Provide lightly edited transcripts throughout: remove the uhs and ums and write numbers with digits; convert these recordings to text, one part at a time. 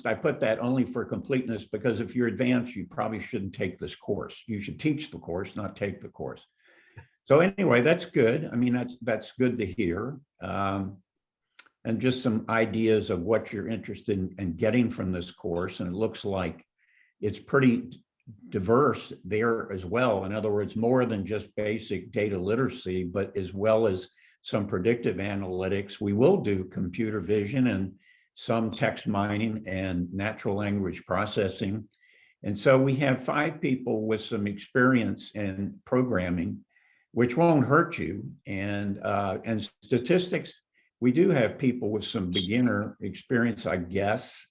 I put that only for completeness, because if you're advanced, you probably shouldn't take this course. You should teach the course, not take the course. So anyway, that's good. I mean, that's good to hear. And just some ideas of what you're interested in getting from this course. And it looks like it's pretty diverse there as well. In other words, more than just basic data literacy, but as well as some predictive analytics. We will do computer vision and some text mining and natural language processing. And so we have 5 people with some experience in programming, which won't hurt you. And statistics, we do have people with some beginner experience, I guess.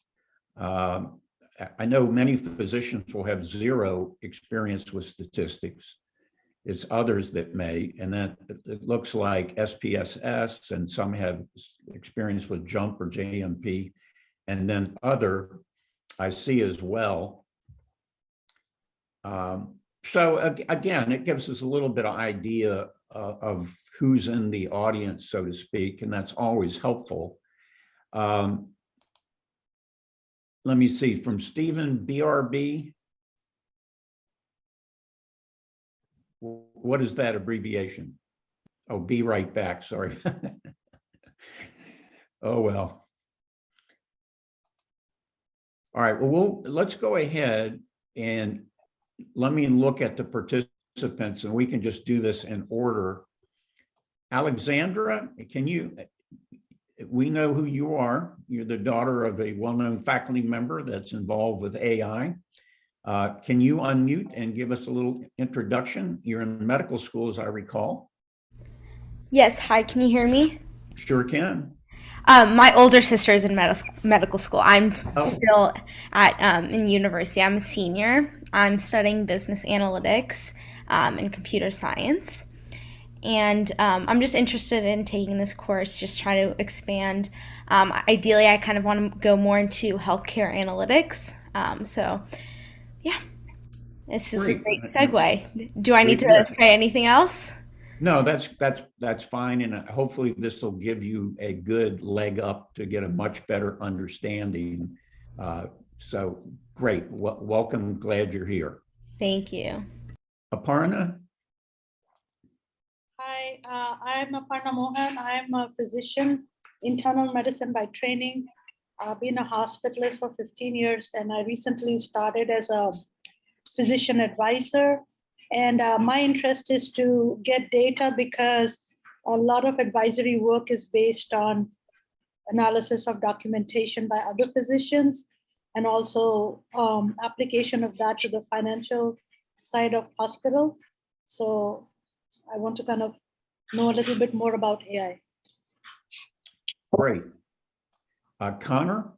I know many physicians will have 0 experience with statistics. It's others that may, and that it looks like SPSS, and some have experience with JUMP or JMP, and then other I see as well. So again, it gives us a little bit of idea of who's in the audience, so to speak, and that's always helpful. Let me see, from Stephen, BRB. What is that abbreviation? Oh, be right back, sorry. Oh, well. All right, well, let's go ahead and let me look at the participants, and we can just do this in order. Alexandra, we know who you are. You're the daughter of a well-known faculty member that's involved with AI. Can you unmute and give us a little introduction? You're in medical school, as I recall. Yes, hi, can you hear me? Sure can. My older sister is in medical school. I'm still in university. I'm a senior. I'm studying business analytics and computer science. And I'm just interested in taking this course, just try to expand. Ideally, I kind of want to go more into healthcare analytics. So, yeah, this is a great segue. Do I need to say anything else? No, that's fine, and hopefully this will give you a good leg up to get a much better understanding. So great, welcome, glad you're here. Thank you. Aparna? Hi, I'm Aparna Mohan. I'm a physician, internal medicine by training. I've been a hospitalist for 15 years, and I recently started as a physician advisor. And my interest is to get data, because a lot of advisory work is based on analysis of documentation by other physicians, and also application of that to the financial side of hospital. So I want to kind of know a little bit more about AI. Great. Connor?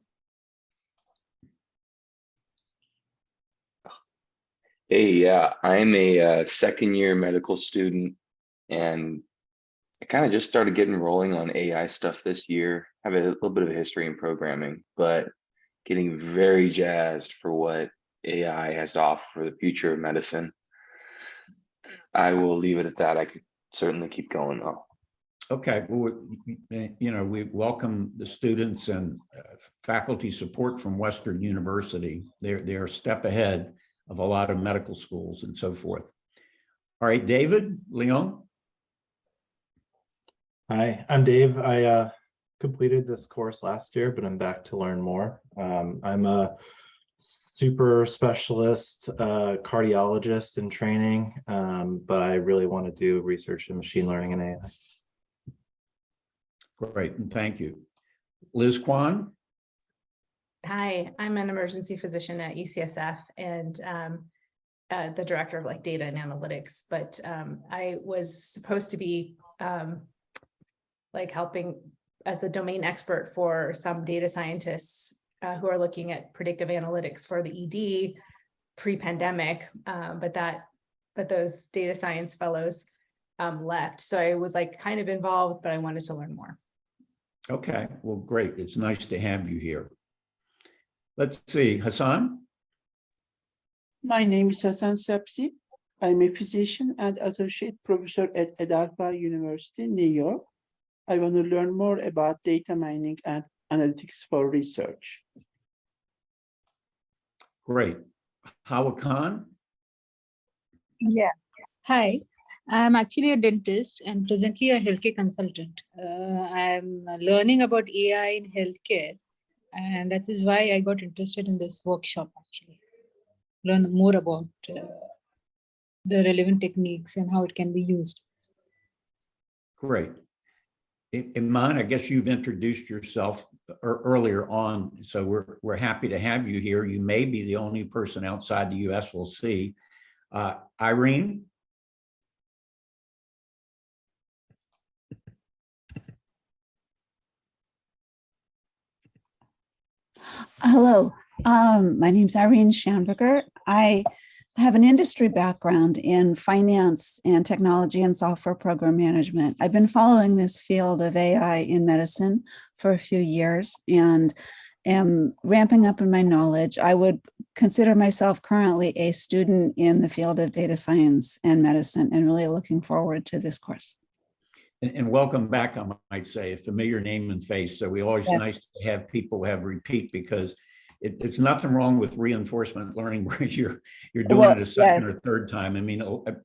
Hey, yeah, I'm a second-year medical student, and I kind of just started getting rolling on AI stuff this year. I have a little bit of a history in programming, but getting very jazzed for what AI has to offer for the future of medicine. I will leave it at that. I could certainly keep going though. Okay, well, we welcome the students and faculty support from Western University. They're a step ahead of a lot of medical schools and so forth. All right, David, Leon. Hi, I'm Dave. I completed this course last year, but I'm back to learn more. I'm a super specialist cardiologist in training, but I really want to do research in machine learning and AI. Great, and thank you. Liz Kwan. Hi, I'm an emergency physician at UCSF and the director of data and analytics, but I was supposed to be helping as the domain expert for some data scientists who are looking at predictive analytics for the ED pre-pandemic, but those data science fellows left. So I was kind of involved, but I wanted to learn more. Okay, well, great. It's nice to have you here. Let's see, Hassan. My name is Hassan Sepsi. I'm a physician and associate professor at Adelphi University, New York. I want to learn more about data mining and analytics for research. Great. Hawa Khan? Yeah. Hi, I'm actually a dentist and presently a healthcare consultant. I'm learning about AI in healthcare, and that is why I got interested in this workshop actually. Learn more about the relevant techniques and how it can be used. Great. Iman, I guess you've introduced yourself earlier on, so we're happy to have you here. You may be the only person outside the US we'll see. Irene? Hello, my name's Irene Schanberger. I have an industry background in finance and technology and software program management. I've been following this field of AI in medicine for a few years and am ramping up in my knowledge. I would consider myself currently a student in the field of data science and medicine, and really looking forward to this course. And welcome back, I might say, a familiar name and face. So we always nice to have people have repeat, because it's nothing wrong with reinforcement learning where you're doing it a second or third time. I mean,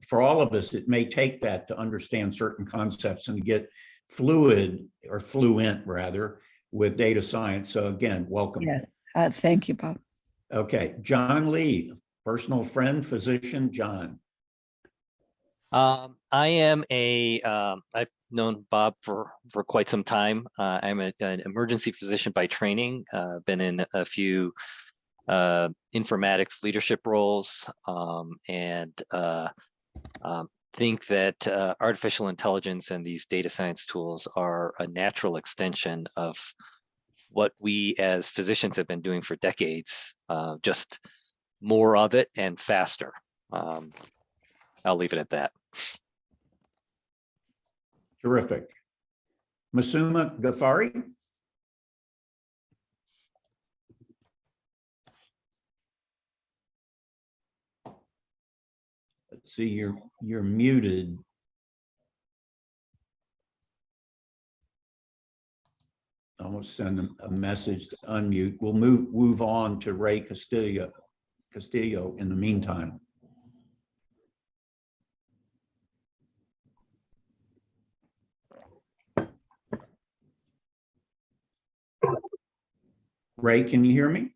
for all of us, it may take that to understand certain concepts and get fluid or fluent rather with data science. So again, welcome. Yes, thank you, Bob. Okay, John Lee, personal friend, physician, John. I am I've known Bob for quite some time. I'm an emergency physician by training. Been in a few informatics leadership roles, and think that artificial intelligence and these data science tools are a natural extension of what we as physicians have been doing for decades, just more of it and faster. I'll leave it at that. Terrific. Masuma Ghaffari. Let's see, you're muted. Almost send a message to unmute. We'll move on to Ray Castillo in the meantime. Ray, can you hear me?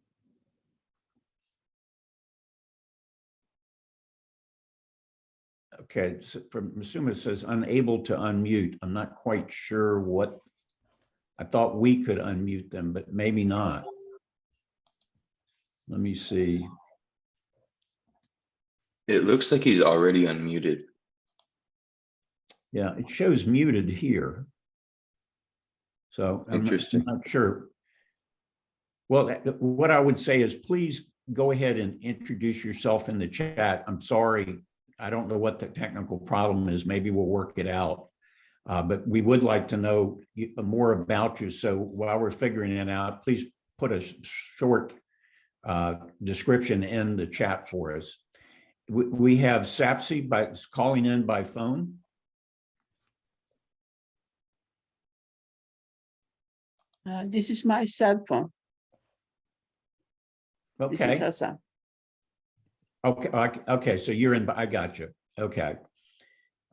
Okay, so from Masuma says unable to unmute. I'm not quite sure what, I thought we could unmute them, but maybe not. Let me see. It looks like he's already unmuted. Yeah, it shows muted here. So I'm not sure. Well, what I would say is please go ahead and introduce yourself in the chat. I'm sorry, I don't know what the technical problem is. Maybe we'll work it out. But we would like to know more about you. So while we're figuring it out, please put a short description in the chat for us. We have Sapsi calling in by phone. This is my cell phone. Okay. This is Hassan. Okay, so you're in, I got you. Okay.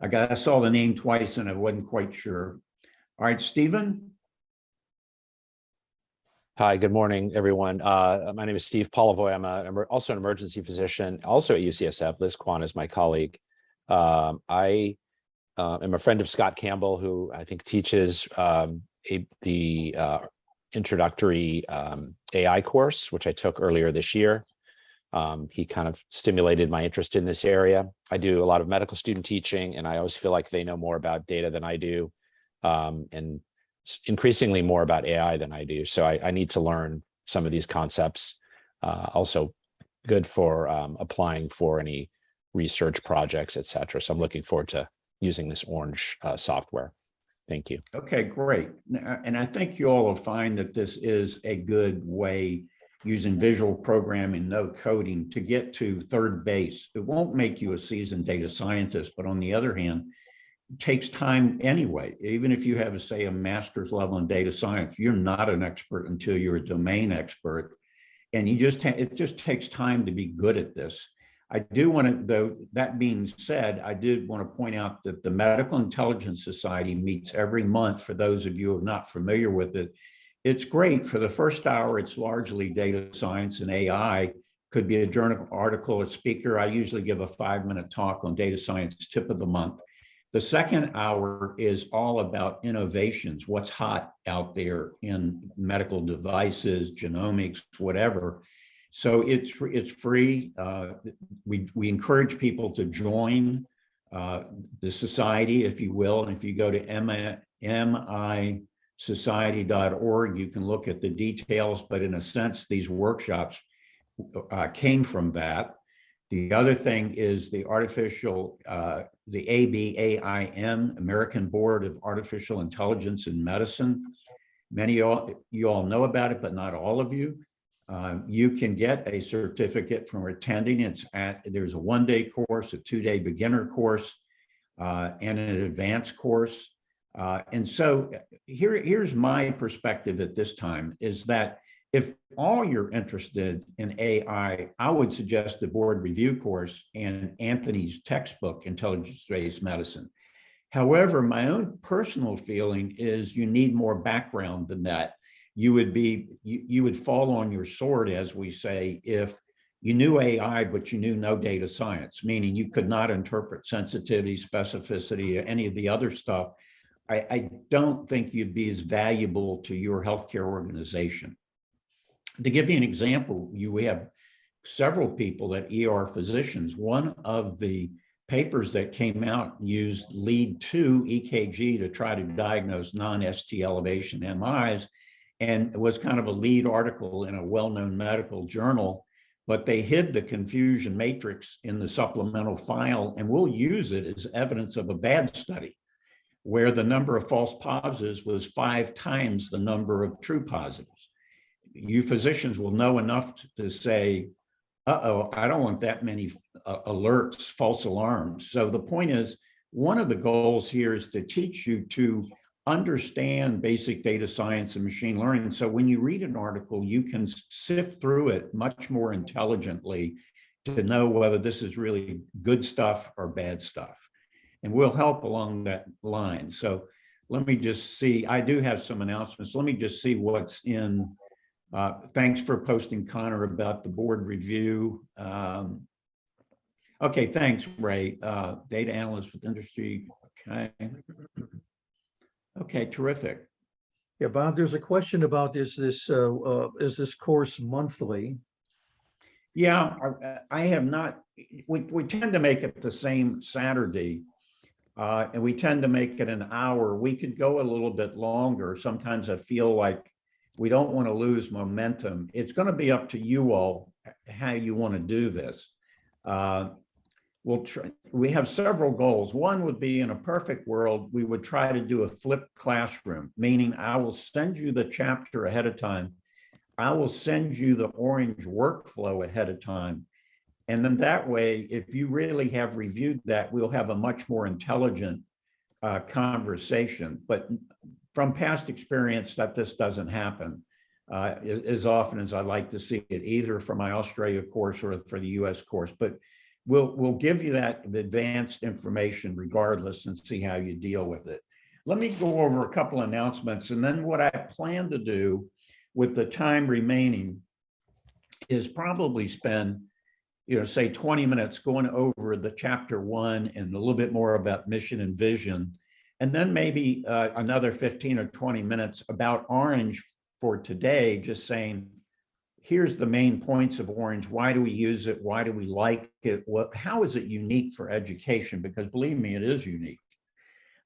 I saw the name twice and I wasn't quite sure. All right, Stephen. Hi, good morning, everyone. My name is Steve Polavoy. I'm also an emergency physician, also at UCSF. Liz Kwan is my colleague. I am a friend of Scott Campbell, who I think teaches the introductory AI course, which I took earlier this year. He kind of stimulated my interest in this area. I do a lot of medical student teaching, and I always feel like they know more about data than I do, and increasingly more about AI than I do. So I need to learn some of these concepts. Also good for applying for any research projects, et cetera. So I'm looking forward to using this Orange software. Thank you. Okay, great. And I think you all will find that this is a good way, using visual programming, no coding, to get to third base. It won't make you a seasoned data scientist, but on the other hand, it takes time anyway. Even if you have, say, a master's level in data science, you're not an expert until you're a domain expert. And it just takes time to be good at this. I do want to, though, that being said, I did want to point out that the Medical Intelligence Society meets every month. For those of you who are not familiar with it, it's great. For the first hour, it's largely data science and AI. Could be a journal article, a speaker. I usually give a 5-minute talk on data science tip of the month. The second hour is all about innovations, what's hot out there in medical devices, genomics, whatever. So it's free. We encourage people to join the society, if you will. And if you go to misociety.org, you can look at the details. But in a sense, these workshops came from that. The other thing is the the ABAIM, American Board of Artificial Intelligence in Medicine. Many of you all know about it, but not all of you. You can get a certificate from attending. There's a 1-day course, a 2-day beginner course, and an advanced course. And so here's my perspective at this time is that if all you're interested in AI, I would suggest the board review course and Anthony's textbook, Intelligence-Based Medicine. However, my own personal feeling is you need more background than that. You would fall on your sword, as we say, if you knew AI, but you knew no data science, meaning you could not interpret sensitivity, specificity, or any of the other stuff. I don't think you'd be as valuable to your healthcare organization. To give you an example, we have several people that ER physicians. One of the papers that came out used lead 2 EKG to try to diagnose non-ST elevation MIs, and it was kind of a lead article in a well-known medical journal, but they hid the confusion matrix in the supplemental file, and we'll use it as evidence of a bad study where the number of false positives was 5 times the number of true positives. You physicians will know enough to say, uh-oh, I don't want that many alerts, false alarms. So the point is, one of the goals here is to teach you to understand basic data science and machine learning. So when you read an article, you can sift through it much more intelligently to know whether this is really good stuff or bad stuff. And we'll help along that line. So let me just see, I do have some announcements. Let me just see what's in. Thanks for posting, Connor, about the board review. Okay, thanks, Ray. Data analyst with industry. Okay. Okay, terrific. Yeah, Bob, there's a question about is this course monthly? Yeah, I have not. We tend to make it the same Saturday, and we tend to make it an hour. We could go a little bit longer. Sometimes I feel like we don't want to lose momentum. It's going to be up to you all how you want to do this. We have several goals. One would be, in a perfect world, we would try to do a flipped classroom, meaning I will send you the chapter ahead of time. I will send you the orange workflow ahead of time. And then that way, if you really have reviewed that, we'll have a much more intelligent conversation. But from past experience, that this doesn't happen as often as I'd like to see it, either for my Australia course or for the US course. But we'll give you that advanced information regardless and see how you deal with it. Let me go over a couple announcements, and then what I plan to do with the time remaining is probably spend, say 20 minutes going over the chapter 1 and a little bit more about mission and vision, and then maybe another 15 or 20 minutes about Orange for today, just saying, here's the main points of Orange. Why do we use it? Why do we like it? How is it unique for education? Because believe me, it is unique.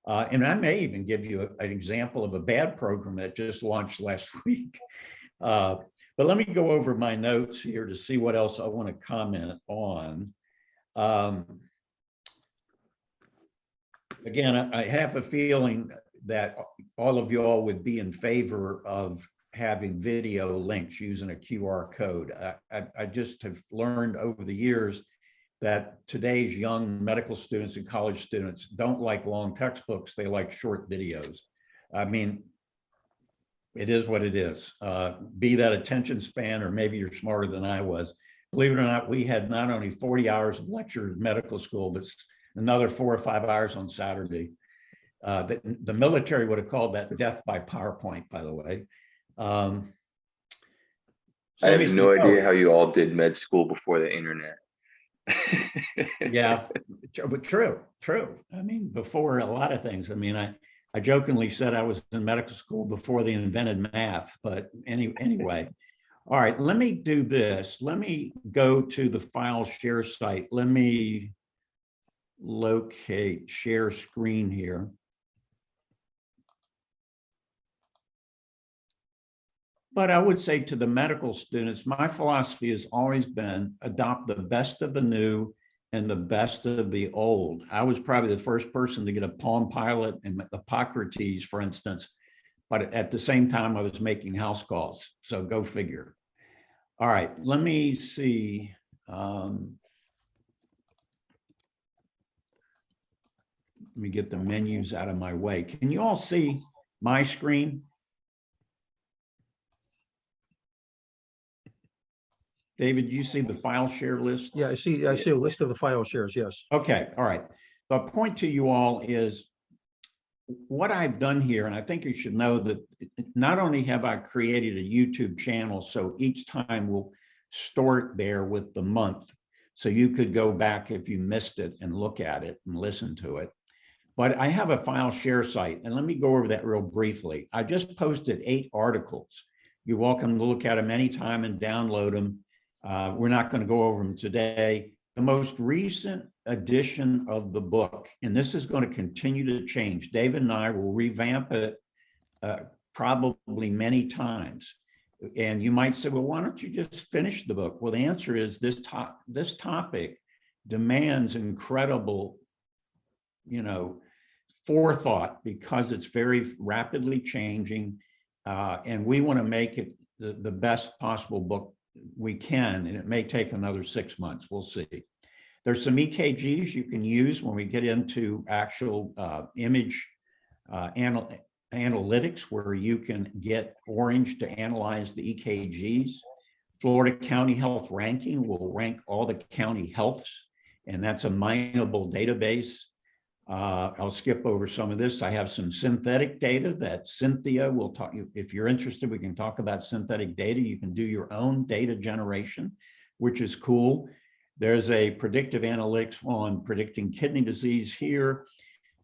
And I may even give you an example of a bad program that just launched last week. But let me go over my notes here to see what else I want to comment on. Again, I have a feeling that all of you all would be in favor of having video links using a QR code. I just have learned over the years that today's young medical students and college students don't like long textbooks, they like short videos. I mean, it is what it is. Be that attention span, or maybe you're smarter than I was. Believe it or not, we had not only 40 hours of lecture in medical school, but another 4 or 5 hours on Saturday. The military would have called that death by PowerPoint, by the way. So I at have least no we know. idea how you all did med school before the internet. Yeah, but true. I mean, before a lot of things. I mean, I jokingly said I was in medical school before they invented math, but anyway. All right, let me do this. Let me go to the file share site. Let me locate share screen here. But I would say to the medical students, my philosophy has always been adopt the best of the new and the best of the old. I was probably the first person to get a Palm Pilot and Hippocrates, for instance, but at the same time, I was making house calls. So go figure. All right, let me see. Let me get the menus out of my way. Can you all see my screen? David, do you see the file share list? Yeah, I see a list of the file shares, yes. Okay, all right. The point to you all is what I've done here, and I think you should know that not only have I created a YouTube channel, so each time we'll store it there with the month, so you could go back if you missed it and look at it and listen to it. But I have a file share site, and let me go over that real briefly. I just posted 8 articles. You're welcome to look at them anytime and download them. We're not going to go over them today. The most recent edition of the book, and this is going to continue to change. David and I will revamp it probably many times. And you might say, well, why don't you just finish the book? Well, the answer is this topic demands incredible, forethought, because it's very rapidly changing. And we want to make it the best possible book we can, and it may take another 6 months. We'll see. There's some EKGs you can use when we get into actual image analytics, where you can get Orange to analyze the EKGs. Florida County Health Ranking will rank all the county healths, and that's a mineable database. I'll skip over some of this. I have some synthetic data that Cynthia will talk you. If you're interested, we can talk about synthetic data. You can do your own data generation, which is cool. There's a predictive analytics on predicting kidney disease here.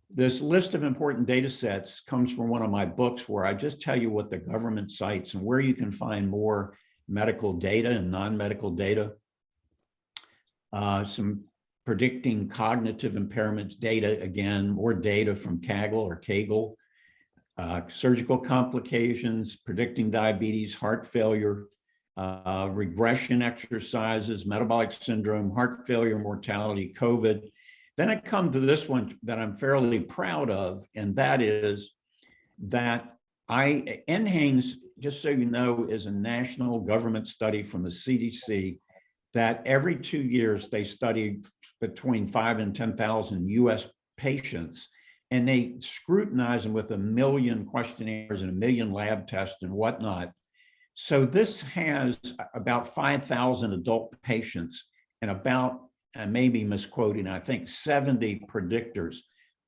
This list of important data sets comes from one of my books, where I just tell you what the government cites and where you can find more medical data and non-medical data. Some predicting cognitive impairments data, again, more data from Kaggle. Surgical complications, predicting diabetes, heart failure, regression exercises, metabolic syndrome, heart failure, mortality, COVID. Then I come to this one that I'm fairly proud of, and that is that NHANES, just so you know, is a national government study from the CDC that every 2 years they study between 5,000 and 10,000 US patients, and they scrutinize them with 1 million questionnaires and 1 million lab tests and whatnot. So this has about 5,000 adult patients and about, I may be misquoting, I think 70 predictors.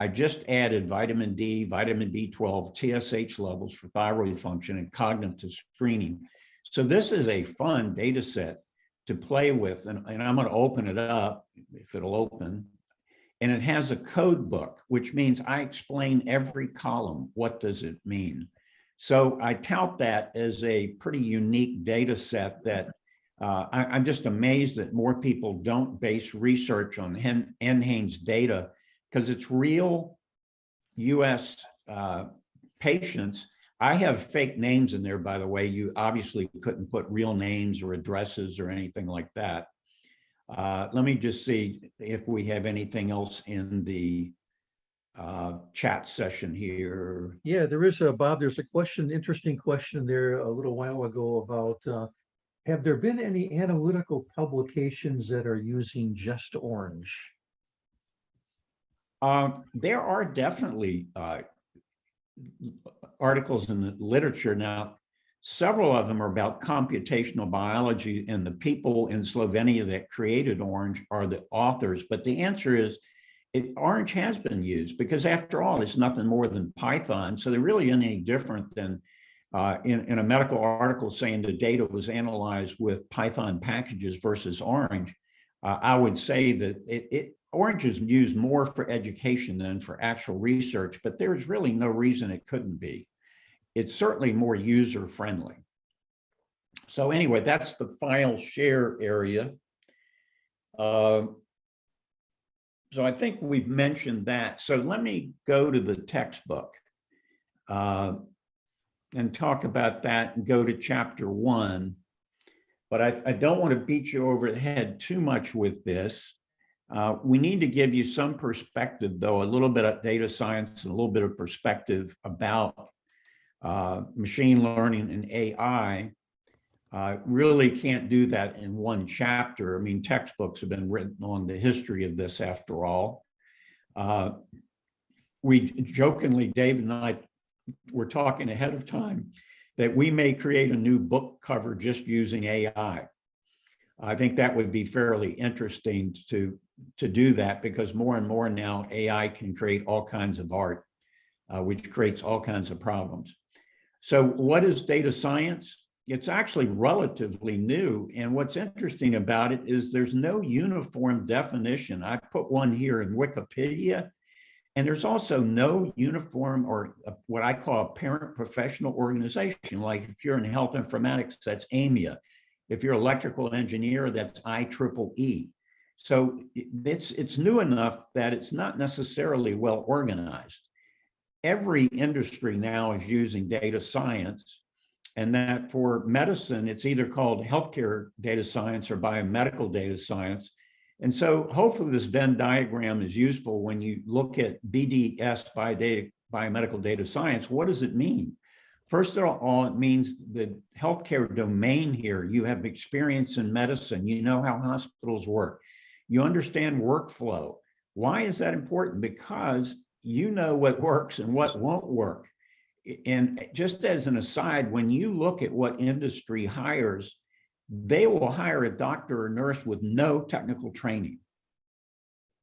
I just added vitamin D, vitamin B12, TSH levels for thyroid function, and cognitive screening. So this is a fun data set to play with, and I'm going to open it up if it'll open. And it has a code book, which means I explain every column. What does it mean? So I tout that as a pretty unique data set that I'm just amazed that more people don't base research on NHANES data, because it's real US patients. I have fake names in there, by the way. You obviously couldn't put real names or addresses or anything like that. Let me just see if we have anything else in the chat session here. Yeah, there is Bob, there's a question, interesting question there a little while ago about, have there been any analytical publications that are using just Orange? There are definitely articles in the literature now. Several of them are about computational biology, and the people in Slovenia that created Orange are the authors. But the answer is, Orange has been used because, after all, it's nothing more than Python. So they're really any different than in a medical article saying the data was analyzed with Python packages versus Orange. I would say that Orange is used more for education than for actual research, but there's really no reason it couldn't be. It's certainly more user friendly. So anyway, that's the file share area. So I think we've mentioned that. So let me go to the textbook and talk about that and go to chapter 1. But I don't want to beat you over the head too much with this. We need to give you some perspective, though, a little bit of data science and a little bit of perspective about machine learning and AI. Really can't do that in one chapter. I mean, textbooks have been written on the history of this, after all. We jokingly, David and I were talking ahead of time that we may create a new book cover just using AI. I think that would be fairly interesting to do that, because more and more now AI can create all kinds of art, which creates all kinds of problems. So what is data science? It's actually relatively new. And what's interesting about it is there's no uniform definition. I put one here in Wikipedia, and there's also no uniform, or what I call a parent professional organization. Like if you're in health informatics, that's AMIA. If you're electrical engineer, that's IEEE. So it's new enough that it's not necessarily well organized. Every industry now is using data science, and that for medicine, it's either called healthcare data science or biomedical data science. And so hopefully this Venn diagram is useful when you look at BDS, biomedical data science. What does it mean? First of all, it means the healthcare domain here. You have experience in medicine. You know how hospitals work. You understand workflow. Why is that important? Because you know what works and what won't work. And just as an aside, when you look at what industry hires, they will hire a doctor or nurse with no technical training.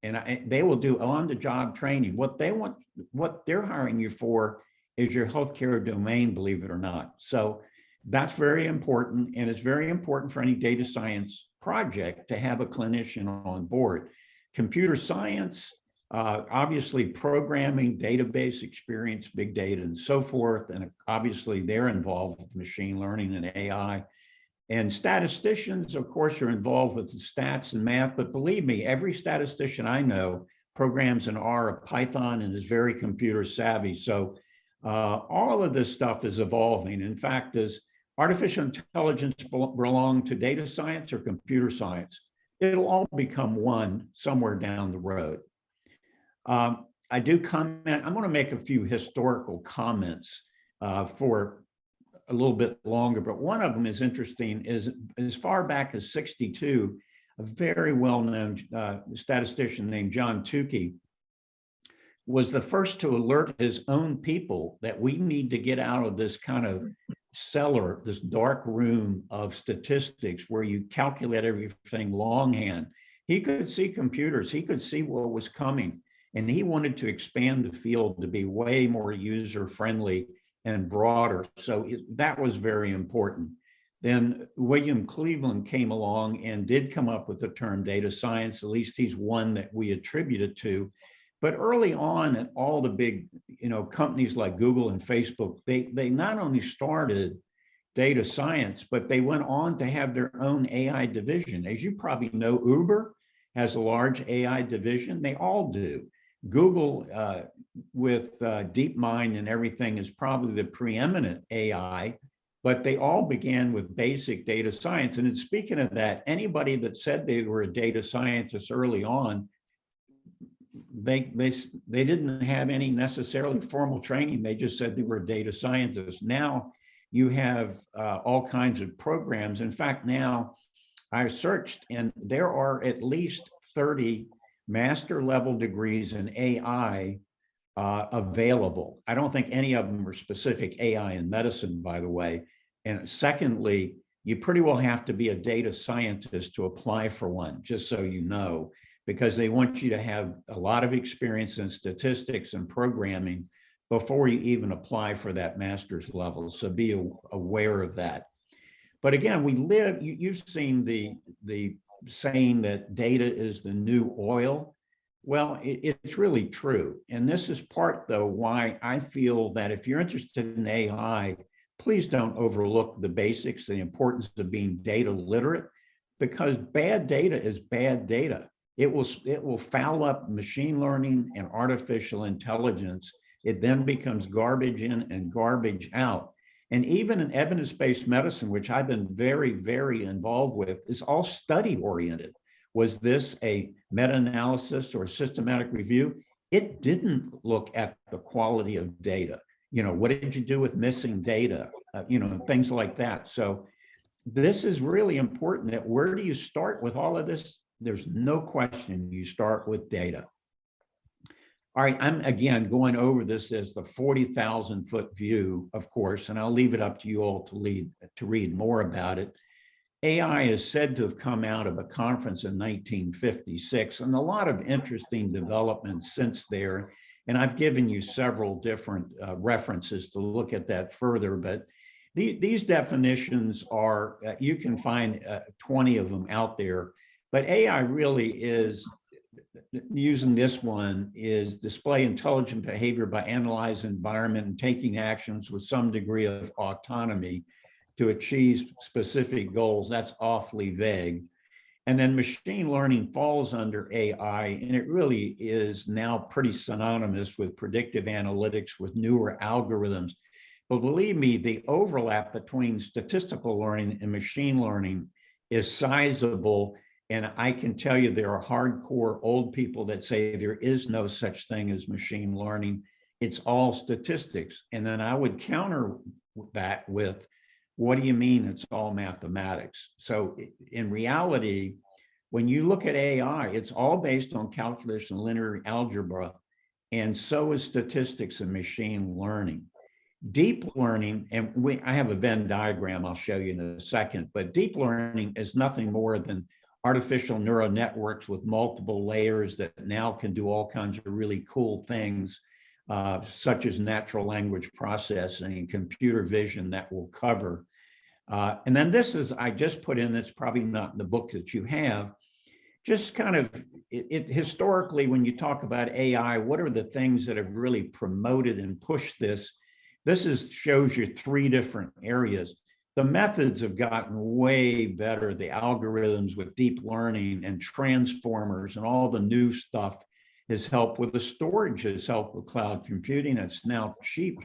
And they will do on-the-job training. What they want, what they're hiring you for is your healthcare domain, believe it or not. So that's very important. And it's very important for any data science project to have a clinician on board. Computer science, obviously programming, database experience, big data, and so forth. And obviously they're involved with machine learning and AI. And statisticians, of course, are involved with the stats and math, but believe me, every statistician I know programs in R or Python and is very computer savvy. So all of this stuff is evolving. In fact, does artificial intelligence belong to data science or computer science? It'll all become one somewhere down the road. I do comment, I'm going to make a few historical comments for a little bit longer, but one of them is interesting. Is as far back as '62, a very well-known statistician named John Tukey was the first to alert his own people that we need to get out of this kind of cellar, this dark room of statistics where you calculate everything longhand. He could see computers, he could see what was coming, and he wanted to expand the field to be way more user-friendly and broader. So that was very important. Then William Cleveland came along and did come up with the term data science. At least he's one that we attribute it to. But early on, at all the big, companies like Google and Facebook, they not only started data science, but they went on to have their own AI division. As you probably know, Uber has a large AI division. They all do. Google with DeepMind and everything is probably the preeminent AI, but they all began with basic data science. And speaking of that, anybody that said they were a data scientist early on, they didn't have any necessarily formal training. They just said they were a data scientist. Now you have all kinds of programs. In fact, now I searched and there are at least 30 master level degrees in AI available. I don't think any of them are specific AI in medicine, by the way. And secondly, you pretty well have to be a data scientist to apply for one, just so you know, because they want you to have a lot of experience in statistics and programming before you even apply for that master's level. So be aware of that. But again, we live, you've seen the saying that data is the new oil. Well, it's really true. And this is part, though, why I feel that if you're interested in AI, please don't overlook the basics, the importance of being data literate, because bad data is bad data. It will foul up machine learning and artificial intelligence. It then becomes garbage in and garbage out. And even in evidence-based medicine, which I've been very, very involved with, is all study oriented. Was this a meta-analysis or a systematic review? It didn't look at the quality of data. You know, what did you do with missing data? You know, things like that. So this is really important. That where do you start with all of this? There's no question you start with data. All right, I'm again going over this as the 40,000-foot view, of course, and I'll leave it up to you all to read more about it. AI is said to have come out of a conference in 1956, and a lot of interesting developments since there. And I've given you several different references to look at that further, but these definitions are, you can find 20 of them out there, but AI really is, using this one, is display intelligent behavior by analyzing environment and taking actions with some degree of autonomy to achieve specific goals. That's awfully vague. And then machine learning falls under AI, and it really is now pretty synonymous with predictive analytics, with newer algorithms. But believe me, the overlap between statistical learning and machine learning is sizable. And I can tell you there are hardcore old people that say there is no such thing as machine learning. It's all statistics. And then I would counter that with, what do you mean it's all mathematics? So in reality, when you look at AI, it's all based on calculus and linear algebra, and so is statistics and machine learning. Deep learning, and I have a Venn diagram I'll show you in a second, but deep learning is nothing more than artificial neural networks with multiple layers that now can do all kinds of really cool things, such as natural language processing and computer vision that we'll cover. And then this is, I just put in, it's probably not in the book that you have, just kind of, historically, when you talk about AI, what are the things that have really promoted and pushed this? This shows you three different areas. The methods have gotten way better. The algorithms with deep learning and transformers and all the new stuff has helped with the storage, has helped with cloud computing. It's now cheap.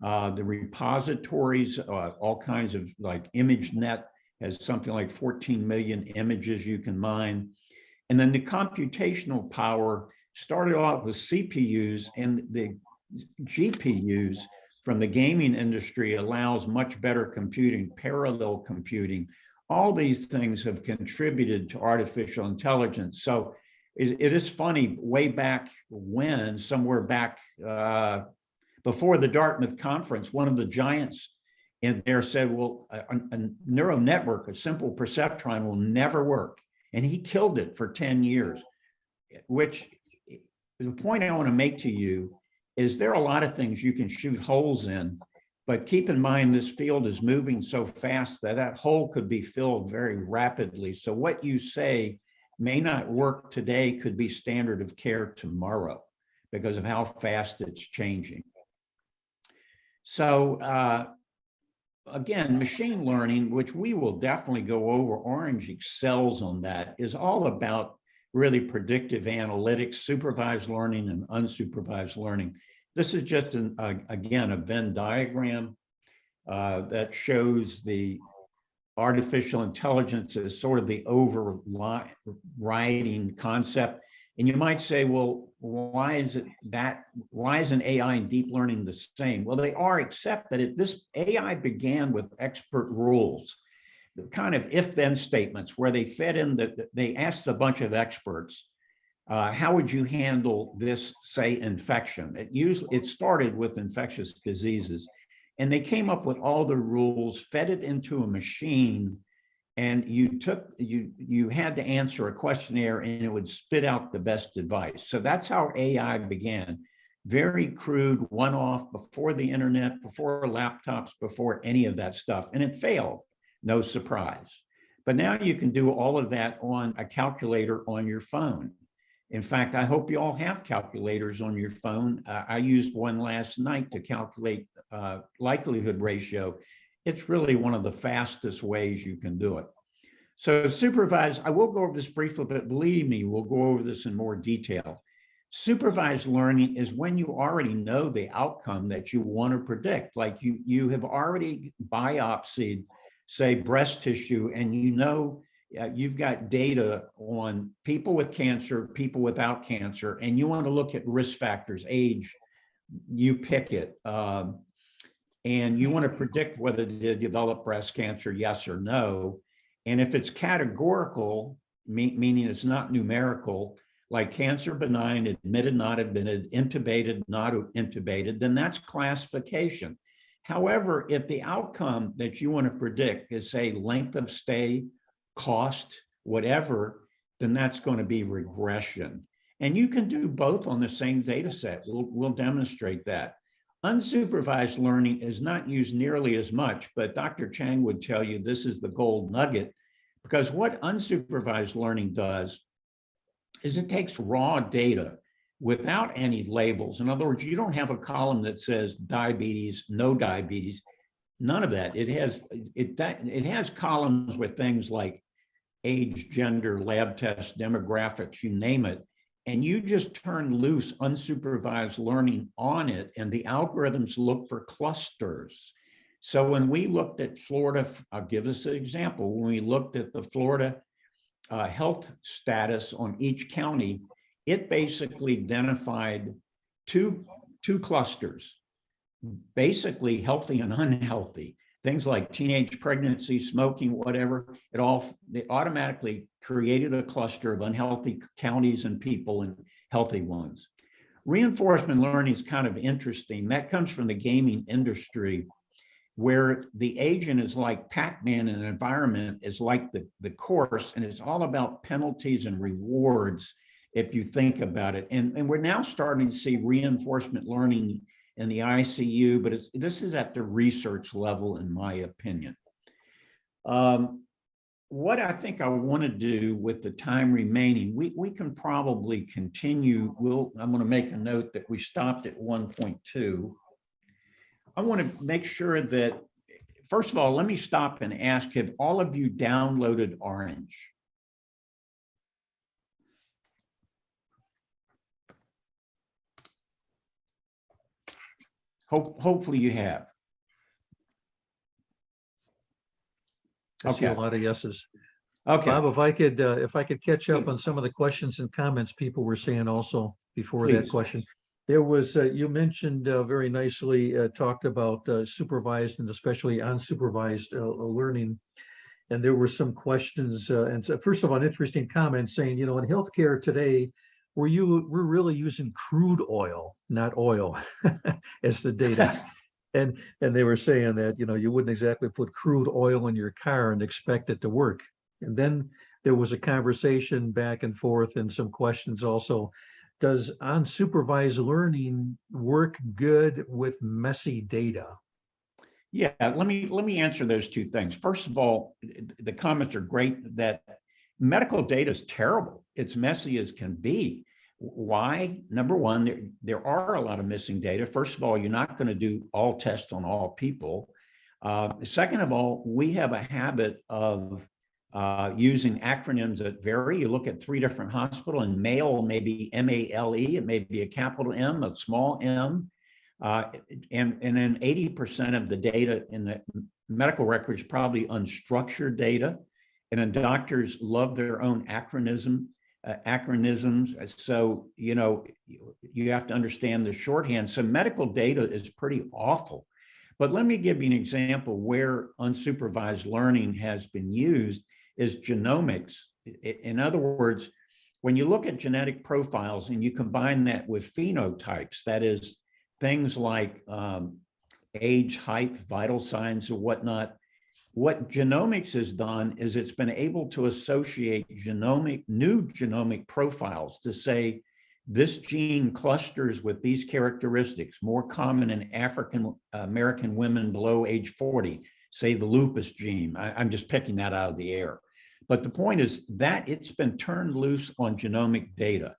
The repositories, all kinds of, like ImageNet has something like 14 million images you can mine. And then the computational power started off with CPUs, and the GPUs from the gaming industry allows much better computing, parallel computing. All these things have contributed to artificial intelligence. So it is funny, way back when, somewhere back before the Dartmouth conference, one of the giants in there said, well, a neural network, a simple perceptron will never work. And he killed it for 10 years, which the point I want to make to you is there are a lot of things you can shoot holes in, but keep in mind this field is moving so fast that that hole could be filled very rapidly. So what you say may not work today could be standard of care tomorrow because of how fast it's changing. So again, machine learning, which we will definitely go over, Orange excels on that, is all about really predictive analytics, supervised learning and unsupervised learning. This is just, again, a Venn diagram that shows the artificial intelligence as sort of the overriding concept. And you might say, well, why isn't AI and deep learning the same? Well, they are, except that this AI began with expert rules, the kind of if-then statements where they fed in they asked a bunch of experts How would you handle this, say, infection? It started with infectious diseases, and they came up with all the rules, fed it into a machine, and you had to answer a questionnaire, and it would spit out the best advice. So that's how AI began. Very crude, one-off, before the internet, before laptops, before any of that stuff, and it failed. No surprise. But now you can do all of that on a calculator on your phone. In fact, I hope you all have calculators on your phone. I used one last night to calculate likelihood ratio. It's really one of the fastest ways you can do it. So supervised, I will go over this briefly, but believe me, we'll go over this in more detail. Supervised learning is when you already know the outcome that you want to predict. Like you have already biopsied, say, breast tissue, and you know you've got data on people with cancer, people without cancer, and you want to look at risk factors, age, you pick it, and you want to predict whether they develop breast cancer, yes or no. And if it's categorical, meaning it's not numerical, like cancer benign, admitted, not admitted, intubated, not intubated, then that's classification. However, if the outcome that you want to predict is, say, length of stay, cost, whatever, then that's going to be regression. And you can do both on the same data set. We'll demonstrate that. Unsupervised learning is not used nearly as much, but Dr. Chang would tell you this is the gold nugget, because what unsupervised learning does is it takes raw data without any labels. In other words, you don't have a column that says diabetes, no diabetes, none of that. It has columns with things like age, gender, lab tests, demographics, you name it. And you just turn loose unsupervised learning on it, and the algorithms look for clusters. So when we looked at Florida, I'll give this an example. When we looked at the Florida health status on each county, it basically identified two clusters, basically healthy and unhealthy. Things like teenage pregnancy, smoking, whatever, it automatically created a cluster of unhealthy counties and people and healthy ones. Reinforcement learning is kind of interesting. That comes from the gaming industry, where the agent is like Pac-Man and an environment is like the course, and it's all about penalties and rewards if you think about it. And we're now starting to see reinforcement learning in the ICU, but this is at the research level, in my opinion. What I think I want to do with the time remaining, we can probably continue. I'm going to make a note that we stopped at 1.2. I want to make sure that, first of all, let me stop and ask, have all of you downloaded Orange? Hopefully you have. I see a Okay. lot of yeses. Okay. Bob, if I could catch up on some of the questions and comments people were saying also before that Please. question. There was, you mentioned very nicely, talked about supervised and especially unsupervised learning. And there were some questions, and so first of all, an interesting comment saying, in healthcare today, we're really using crude oil, not oil, as the data. And they were saying that, you wouldn't exactly put crude oil in your car and expect it to work. And then there was a conversation back and forth and some questions also. Does unsupervised learning work good with messy data? Yeah, let me answer those two things. First of all, the comments are great that medical data is terrible. It's messy as can be. Why? Number one, there are a lot of missing data. First of all, you're not going to do all tests on all people. Second of all, we have a habit of using acronyms that vary. You look at 3 different hospitals, and male may be M-A-L-E, it may be a capital M, a small m, and then 80% of the data in the medical records probably unstructured data, and then doctors love their own acronyms. So, you have to understand the shorthand. So medical data is pretty awful. But let me give you an example where unsupervised learning has been used is genomics. In other words, when you look at genetic profiles and you combine that with phenotypes, that is things like age, height, vital signs or whatnot, what genomics has done is it's been able to associate new genomic profiles to say this gene clusters with these characteristics, more common in African American women below age 40, say the lupus gene. I'm just picking that out of the air. But the point is that it's been turned loose on genomic data.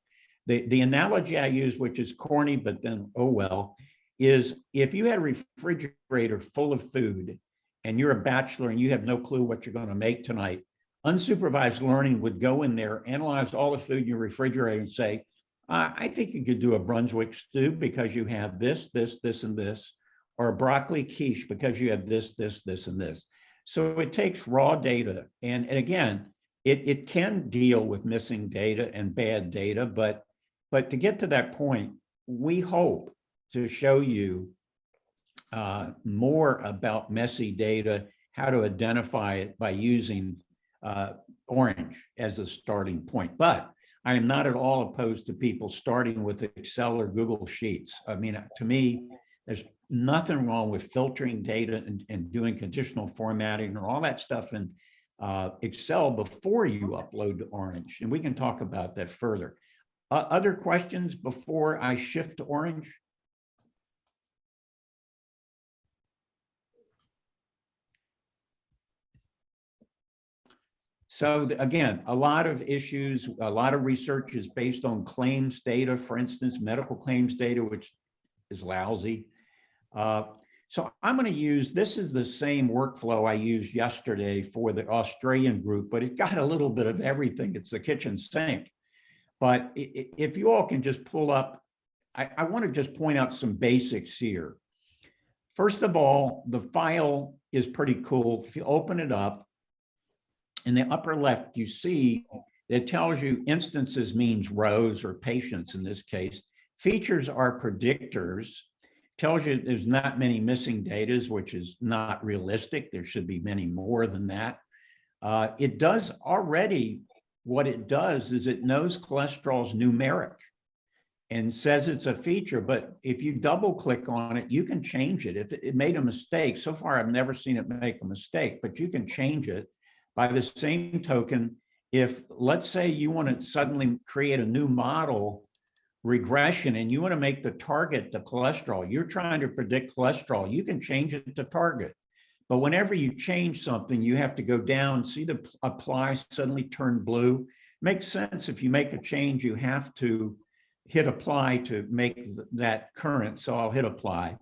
The analogy I use, which is corny, but then, oh well, is if you had a refrigerator full of food and you're a bachelor and you have no clue what you're going to make tonight, unsupervised learning would go in there, analyze all the food in your refrigerator and say, I think you could do a Brunswick stew because you have this, this, this, and this, or a broccoli quiche because you have this, this, this, and this. So it takes raw data. And again, it can deal with missing data and bad data, but to get to that point, we hope to show you more about messy data, how to identify it by using Orange as a starting point. But I am not at all opposed to people starting with Excel or Google Sheets. I mean, to me, there's nothing wrong with filtering data and doing conditional formatting or all that stuff in Excel before you upload to Orange. And we can talk about that further. Other questions before I shift to Orange? So again, a lot of issues, a lot of research is based on claims data, for instance, medical claims data, which is lousy. So I'm going to use, this is the same workflow I used yesterday for the Australian group, but it got a little bit of everything. It's the kitchen sink. But if you all can just pull up, I want to just point out some basics here. First of all, the file is pretty cool. If you open it up, in the upper left, you see it tells you instances means rows or patients in this case. Features are predictors. Tells you there's not many missing data, which is not realistic. There should be many more than that. It does already, what it does is it knows cholesterol's numeric and says it's a feature, but if you double click on it, you can change it. If it made a mistake, so far I've never seen it make a mistake, but you can change it. By the same token, if let's say you want to suddenly create a new model regression and you want to make the target the cholesterol, you're trying to predict cholesterol, you can change it to target. But whenever you change something, you have to go down, see the apply suddenly turn blue. Makes sense. If you make a change, you have to hit apply to make that current. So I'll hit apply.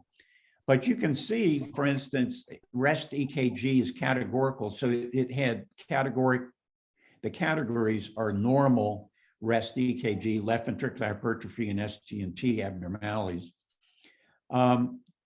But you can see, for instance, REST EKG is categorical. So it had the categories are normal REST EKG, left ventricular hypertrophy, and ST&T abnormalities.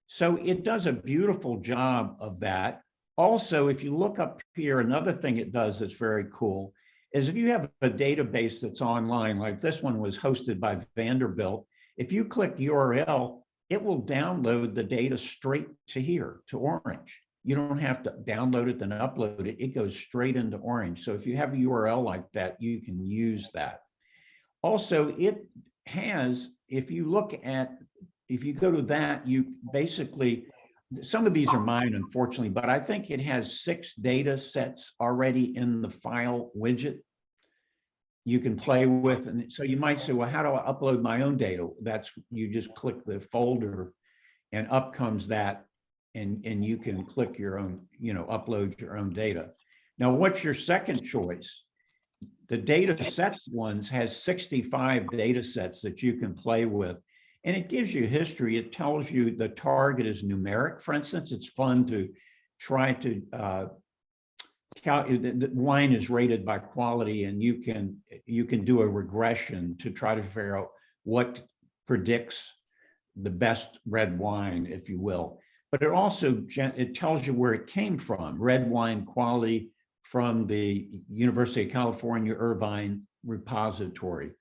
So it does a beautiful job of that. Also, if you look up here, another thing it does that's very cool is if you have a database that's online, like this one was hosted by Vanderbilt, if you click URL, it will download the data straight to here, to Orange. You don't have to download it, then upload it. It goes straight into Orange. So if you have a URL like that, you can use that. Also, it has, if you go to that, you basically, some of these are mine, unfortunately, but I think it has 6 data sets already in the file widget you can play with. And so you might say, well, how do I upload my own data? That's, you just click the folder and up comes that, and you can click your own, upload your own data. Now, what's your second choice? The data sets ones has 65 data sets that you can play with. And it gives you history. It tells you the target is numeric. For instance, it's fun to try to the wine is rated by quality, and you can do a regression to try to figure out what predicts the best red wine, if you will. But it also it tells you where it came from. Red wine quality from the University of California Irvine repository.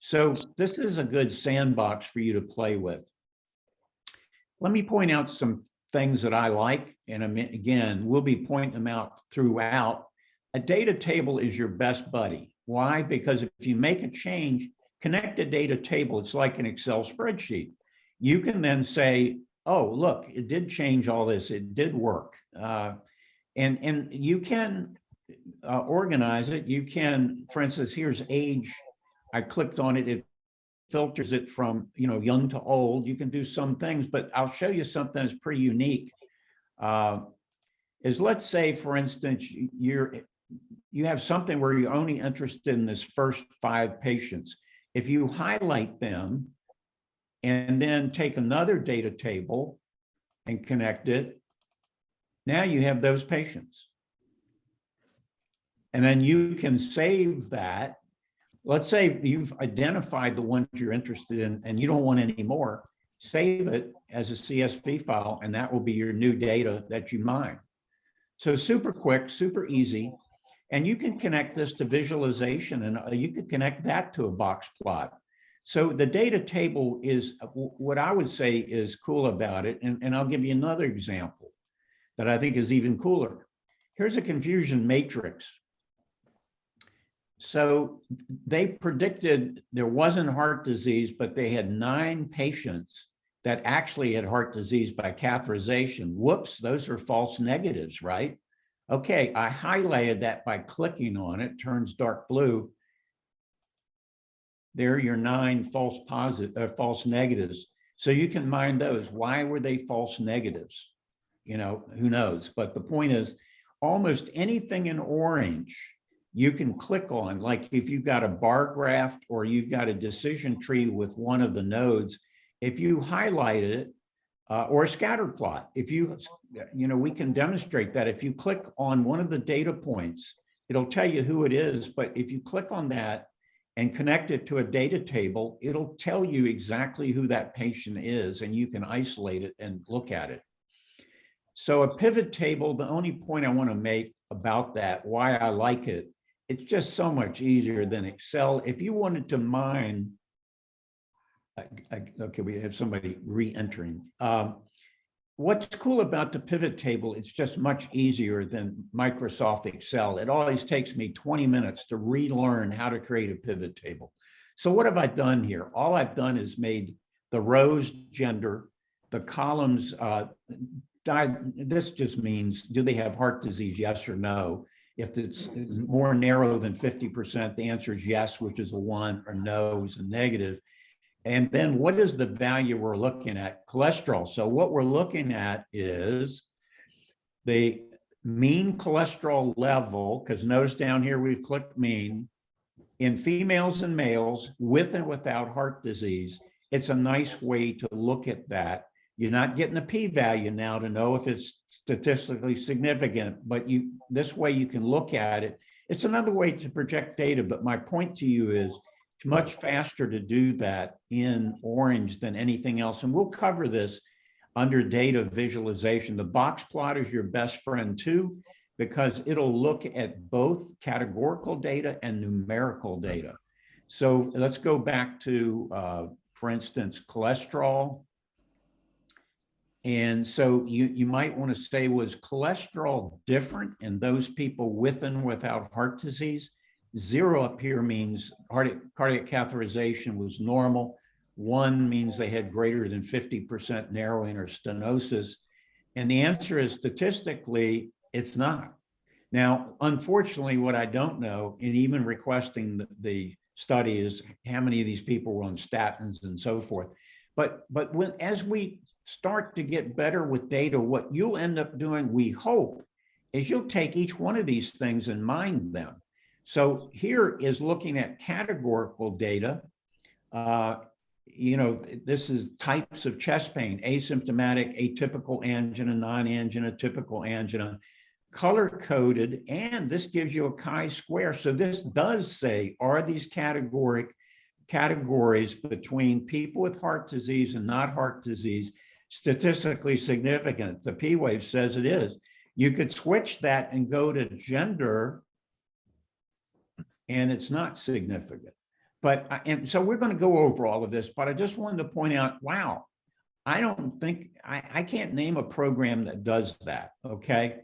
So this is a good sandbox for you to play with. Let me point out some things that I like, and again, we'll be pointing them out throughout. A data table is your best buddy. Why? Because if you make a change, connect a data table, it's like an Excel spreadsheet. You can then say, oh, look, it did change all this, it did work. And you can organize it. You can, for instance, here's age. I clicked on it, it filters it from young to old. You can do some things, but I'll show you something that's pretty unique. Is let's say, for instance, you have something where you're only interested in this first 5 patients. If you highlight them and then take another data table and connect it, now you have those patients. And then you can save that. Let's say you've identified the ones you're interested in and you don't want any more, save it as a CSV file, and that will be your new data that you mine. So super quick, super easy. And you can connect this to visualization, and you can connect that to a box plot. So the data table is what I would say is cool about it. And I'll give you another example that I think is even cooler. Here's a confusion matrix. So they predicted there wasn't heart disease, but they had 9 patients that actually had heart disease by catheterization. Whoops, those are false negatives, right? Okay, I highlighted that by clicking on it, turns dark blue. There are your 9 false negatives. So you can mine those. Why were they false negatives? Who knows? But the point is, almost anything in orange you can click on, like if you've got a bar graph or you've got a decision tree with one of the nodes, if you highlight it, or a scatter plot, if we can demonstrate that. If you click on one of the data points, it'll tell you who it is. But if you click on that and connect it to a data table, it'll tell you exactly who that patient is, and you can isolate it and look at it. So a pivot table, the only point I want to make about that, why I like it, it's just so much easier than Excel. If you wanted to mine, okay, we have somebody re-entering. What's cool about the pivot table, it's just much easier than Microsoft Excel. It always takes me 20 minutes to relearn how to create a pivot table. So what have I done here? All I've done is made the rows gender, the columns, this just means, do they have heart disease, yes or no? If it's more narrow than 50%, the answer is yes, which is a 1, or no is a negative. And then what is the value we're looking at? Cholesterol. So what we're looking at is the mean cholesterol level, because notice down here we've clicked mean, in females and males with and without heart disease. It's a nice way to look at that. You're not getting a p-value now to know if it's statistically significant, but this way you can look at it. It's another way to project data, but my point to you is it's much faster to do that in orange than anything else. And we'll cover this under data visualization. The box plot is your best friend too, because it'll look at both categorical data and numerical data. So let's go back to, for instance, cholesterol. And so you might want to say, was cholesterol different in those people with and without heart disease? 0 up here means cardiac catheterization was normal. 1 means they had greater than 50% narrowing or stenosis. And the answer is statistically, it's not. Now, unfortunately, what I don't know, and even requesting the study, is how many of these people were on statins and so forth. But as we start to get better with data, what you'll end up doing, we hope, is you'll take each one of these things and mine them. So here is looking at categorical data. This is types of chest pain: asymptomatic, atypical angina, non-angina, typical angina, color-coded, and this gives you a chi-square. So this does say, are these categories between people with heart disease and not heart disease statistically significant? The P-wave says it is. You could switch that and go to gender, and it's not significant. And so we're going to go over all of this, but I just wanted to point out, wow, I don't think, I can't name a program that does that, okay?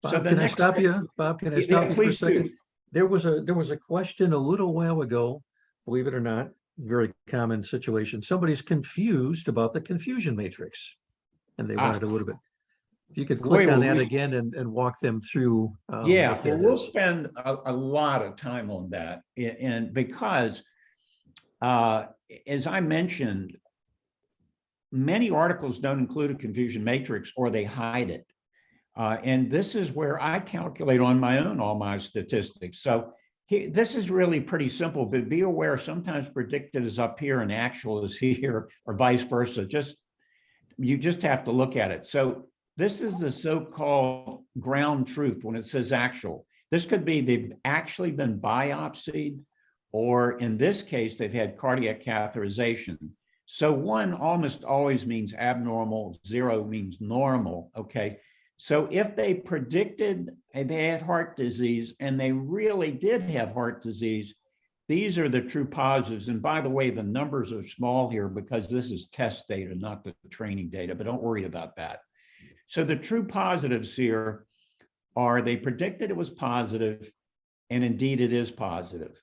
Bob, So the can I next stop thing- you? Bob, can I Yeah, stop you for a please do. second? There was a question a little while ago, believe it or not, very common situation. Somebody's confused about the confusion matrix, and they wanted a little bit. If you could click Boy, on will that we- again and walk them through. Yeah, what well, that we'll is. spend a lot of time on that. And because, as I mentioned, many articles don't include a confusion matrix or they hide it. And this is where I calculate on my own all my statistics. So this is really pretty simple, but be aware sometimes predicted is up here and actual is here, or vice versa. You just have to look at it. So this is the so-called ground truth when it says actual. This could be they've actually been biopsied, or in this case, they've had cardiac catheterization. So 1 almost always means abnormal, 0 means normal, okay? So if they predicted they had heart disease and they really did have heart disease, these are the true positives. And by the way, the numbers are small here because this is test data, not the training data, but don't worry about that. So the true positives here are they predicted it was positive, and indeed it is positive.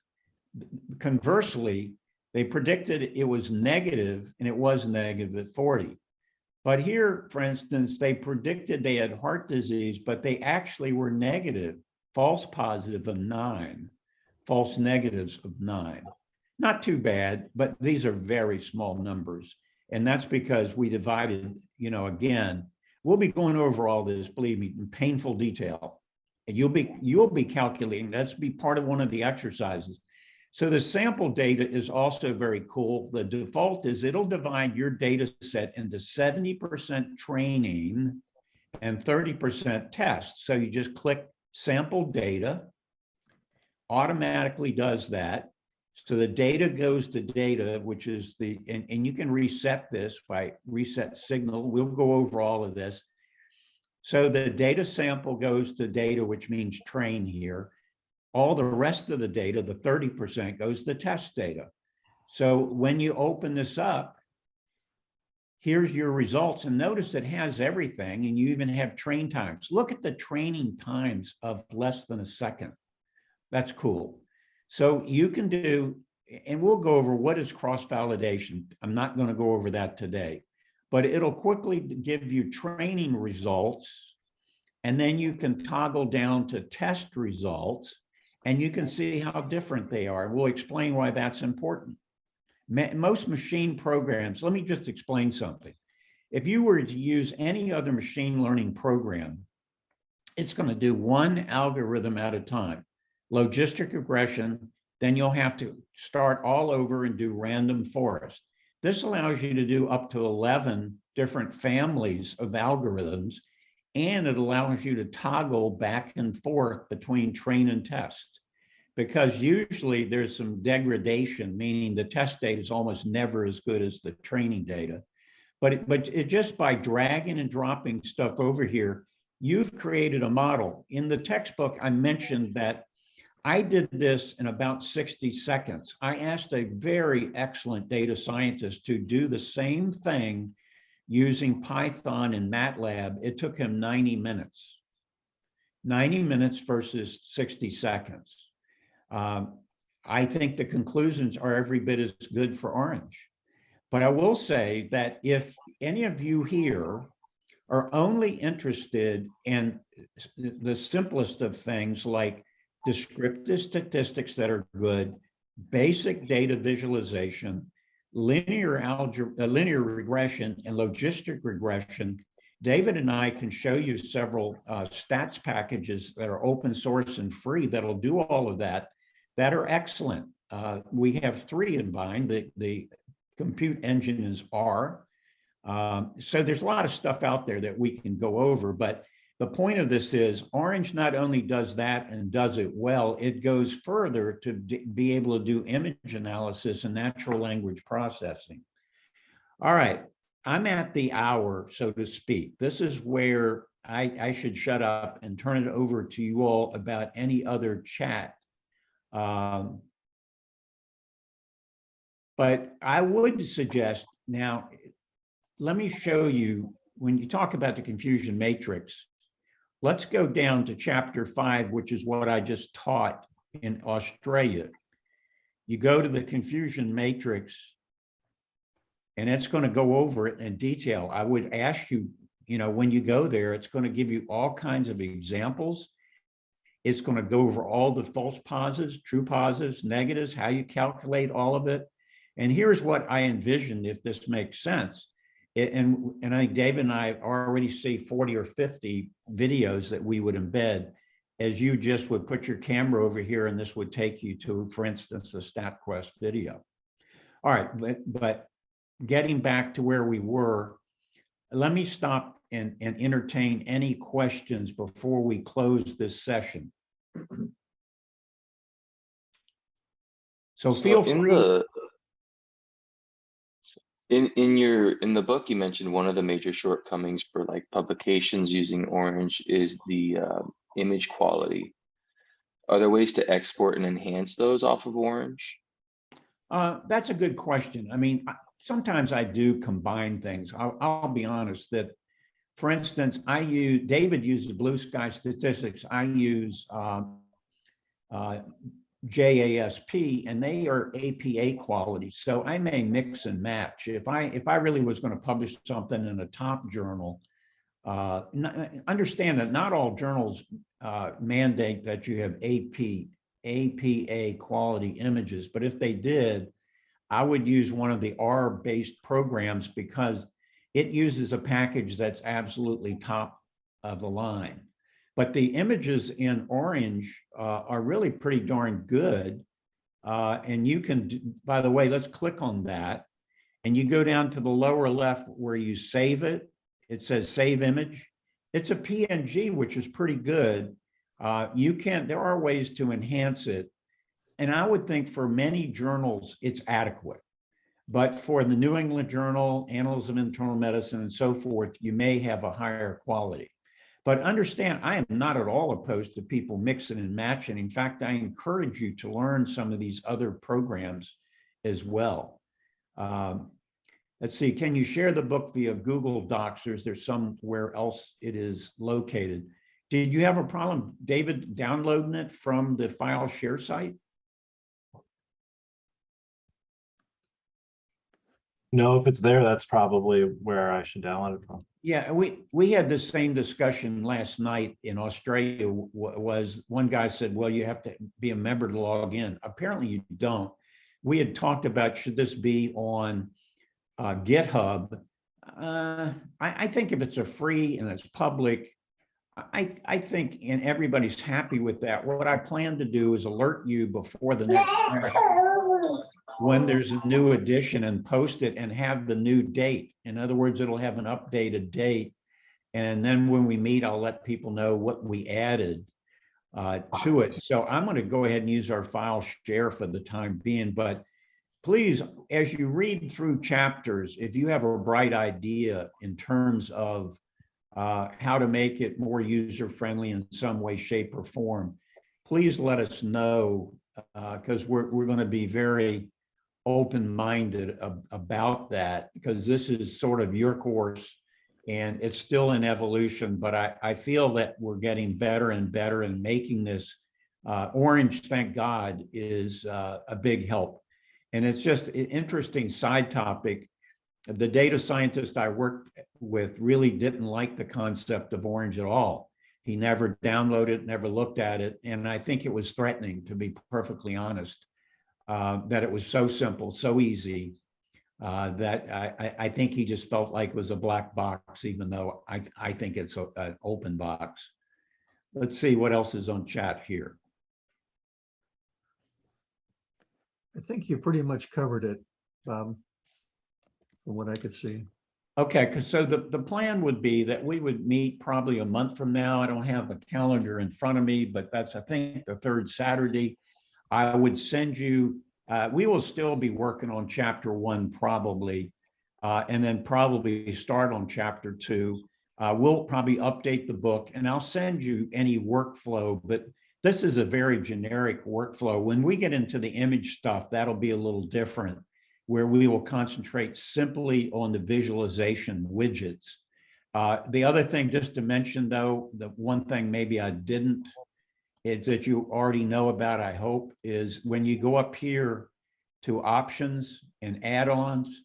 Conversely, they predicted it was negative, and it was negative at 40. But here, for instance, they predicted they had heart disease, but they actually were negative, false positive of 9, false negatives of 9. Not too bad, but these are very small numbers. And that's because we divided, again, we'll be going over all this, believe me, in painful detail. And you'll be calculating, that's be part of one of the exercises. So the sample data is also very cool. The default is it'll divide your data set into 70% training and 30% tests. So you just click sample data, automatically does that. So the data goes to data, which is and you can reset this by reset signal. We'll go over all of this. So the data sample goes to data, which means train here. All the rest of the data, the 30%, goes to test data. So when you open this up, here's your results, and notice it has everything, and you even have train times. Look at the training times of less than a second. That's cool. So you can do, and we'll go over what is cross-validation. I'm not going to go over that today, but it'll quickly give you training results, and then you can toggle down to test results, and you can see how different they are. We'll explain why that's important. Most machine programs, let me just explain something. If you were to use any other machine learning program, it's going to do one algorithm at a time. Logistic regression, then you'll have to start all over and do random forest. This allows you to do up to 11 different families of algorithms, and it allows you to toggle back and forth between train and test, because usually there's some degradation, meaning the test data is almost never as good as the training data. But just by dragging and dropping stuff over here, you've created a model. In the textbook, I mentioned that I did this in about 60 seconds. I asked a very excellent data scientist to do the same thing using Python and MATLAB. It took him 90 minutes. 90 minutes versus 60 seconds. I think the conclusions are every bit as good for Orange. But I will say that if any of you here are only interested in the simplest of things like descriptive statistics that are good, basic data visualization, linear algebra, linear regression, and logistic regression, David and I can show you several stats packages that are open source and free that'll do all of that are excellent. We have 3 in mind. The compute engine is R. So there's a lot of stuff out there that we can go over, but the point of this is Orange not only does that and does it well, it goes further to be able to do image analysis and natural language processing. All right, I'm at the hour, so to speak. This is where I should shut up and turn it over to you all about any other chat. But I would suggest now, let me show you, when you talk about the confusion matrix, let's go down to chapter 5, which is what I just taught in Australia. You go to the confusion matrix and it's going to go over it in detail. I would ask you, when you go there, it's going to give you all kinds of examples. It's going to go over all the false positives, true positives, negatives, how you calculate all of it. And here's what I envisioned, if this makes sense. And I think David and I already see 40 or 50 videos that we would embed, as you just would put your camera over here and this would take you to, for instance, the StatQuest video. All right, but getting back to where we were, let me stop and entertain any questions before we close this session. So feel free. In the book, you mentioned one of the major shortcomings for like publications using Orange is the image quality. Are there ways to export and enhance those off of Orange? That's a good question. I mean, sometimes I do combine things. I'll be honest that, for instance, David uses Blue Sky Statistics. I use JASP, and they are APA quality. So I may mix and match. If I really was going to publish something in a top journal, understand that not all journals mandate that you have APA quality images, but if they did, I would use one of the R-based programs because it uses a package that's absolutely top of the line. But the images in Orange are really pretty darn good. And you can, by the way, let's click on that. And you go down to the lower left where you save it. It says save image. It's a PNG, which is pretty good. There are ways to enhance it. And I would think for many journals, it's adequate. But for the New England Journal, Annals of Internal Medicine, and so forth, you may have a higher quality. But understand, I am not at all opposed to people mixing and matching. In fact, I encourage you to learn some of these other programs as well. Let's see, can you share the book via Google Docs, or is there somewhere else it is located? Did you have a problem, David, downloading it from the file share site? No, if it's there, that's probably where I should download it from. Yeah, we had the same discussion last night in Australia. Was one guy said, well, you have to be a member to log in. Apparently you don't. We had talked about, should this be on GitHub? I think if it's a free and it's public, I think, and everybody's happy with that. What I plan to do is alert you before the next time when there's a new edition and post it and have the new date. In other words, it'll have an updated date. And then when we meet, I'll let people know what we added to it. So I'm going to go ahead and use our file share for the time being. But please, as you read through chapters, if you have a bright idea in terms of how to make it more user-friendly in some way, shape, or form, please let us know, because we're going to be very open-minded about that, because this is sort of your course and it's still in evolution, but I feel that we're getting better and better and making this. Orange, thank God, is a big help. And it's just an interesting side topic. The data scientist I worked with really didn't like the concept of Orange at all. He never downloaded it, never looked at it. And I think it was threatening, to be perfectly honest. That it was so simple, so easy, that I think he just felt like it was a black box, even though I think it's an open box. Let's see what else is on chat here. I think you pretty much covered it, Bob, from what I could see. Okay, because so the plan would be that we would meet probably a month from now. I don't have a calendar in front of me, but that's, I think, the third Saturday. I would send you, we will still be working on chapter 1 probably, and then probably start on chapter 2. We'll probably update the book and I'll send you any workflow, but this is a very generic workflow. When we get into the image stuff, that'll be a little different, where we will concentrate simply on the visualization widgets. The other thing, just to mention though, the one thing maybe I didn't that you already know about, I hope, is when you go up here to options and add-ons,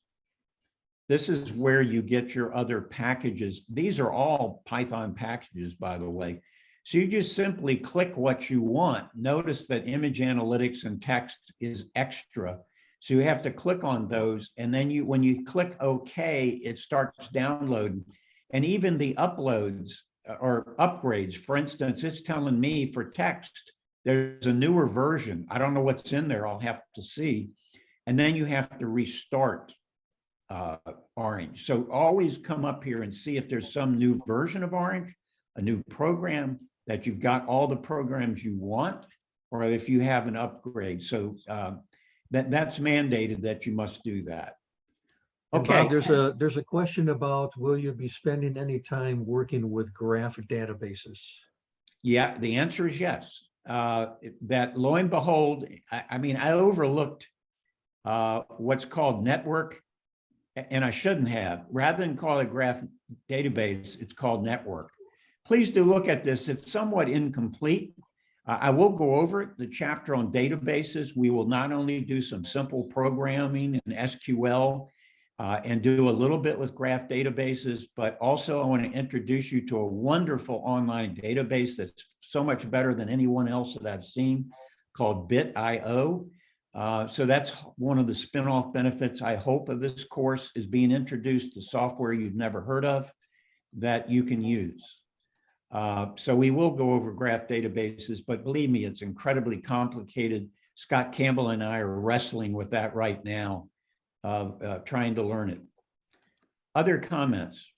this is where you get your other packages. These are all Python packages, by the way. So you just simply click what you want. Notice that image analytics and text is extra. So you have to click on those. And then when you click OK, it starts downloading. And even the uploads or upgrades, for instance, it's telling me for text, there's a newer version. I don't know what's in there. I'll have to see. And then you have to restart Orange. So always come up here and see if there's some new version of Orange, a new program, that you've got all the programs you want, or if you have an upgrade. So that's mandated that you must do that. And Okay. Bob, there's a question about, will you be spending any time working with graph databases? Yeah, the answer is yes. That lo and behold, I mean, I overlooked what's called network, and I shouldn't have. Rather than call it graph database, it's called network. Please do look at this. It's somewhat incomplete. I will go over it, the chapter on databases. We will not only do some simple programming in SQL and do a little bit with graph databases, but also I want to introduce you to a wonderful online database that's so much better than anyone else that I've seen, called Bit.io. So that's one of the spin-off benefits, I hope, of this course, is being introduced to software you've never heard of that you can use. So we will go over graph databases, but believe me, it's incredibly complicated. Scott Campbell and I are wrestling with that right now, trying to learn it. Other comments?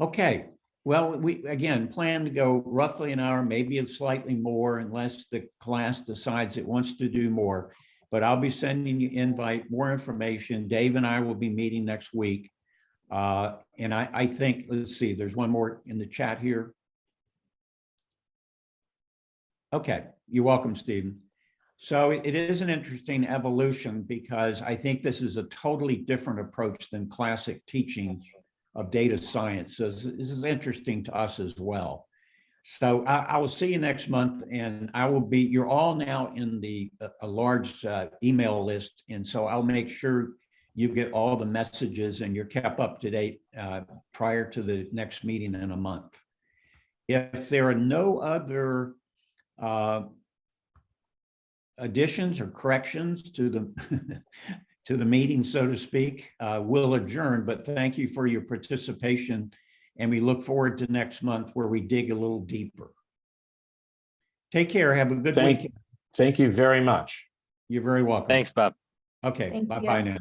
Okay, well, we again plan to go roughly an hour, maybe it's slightly more, unless the class decides it wants to do more. But I'll be sending you more information. Dave and I will be meeting next week. And I think, let's see, there's one more in the chat here. Okay, you're welcome, Stephen. So it is an interesting evolution, because I think this is a totally different approach than classic teaching of data science. So this is interesting to us as well. So I will see you next month, and you're all now in a large email list. And so I'll make sure you get all the messages and you're kept up to date prior to the next meeting in a month. If there are no other additions or corrections to the to the meeting, so to speak, we'll adjourn. But thank you for your participation. And we look forward to next month, where we dig a little deeper. Take care. Have a good week. Thank you very much. You're very welcome. Thanks, Bob. Okay. Thank Bye-bye you. now.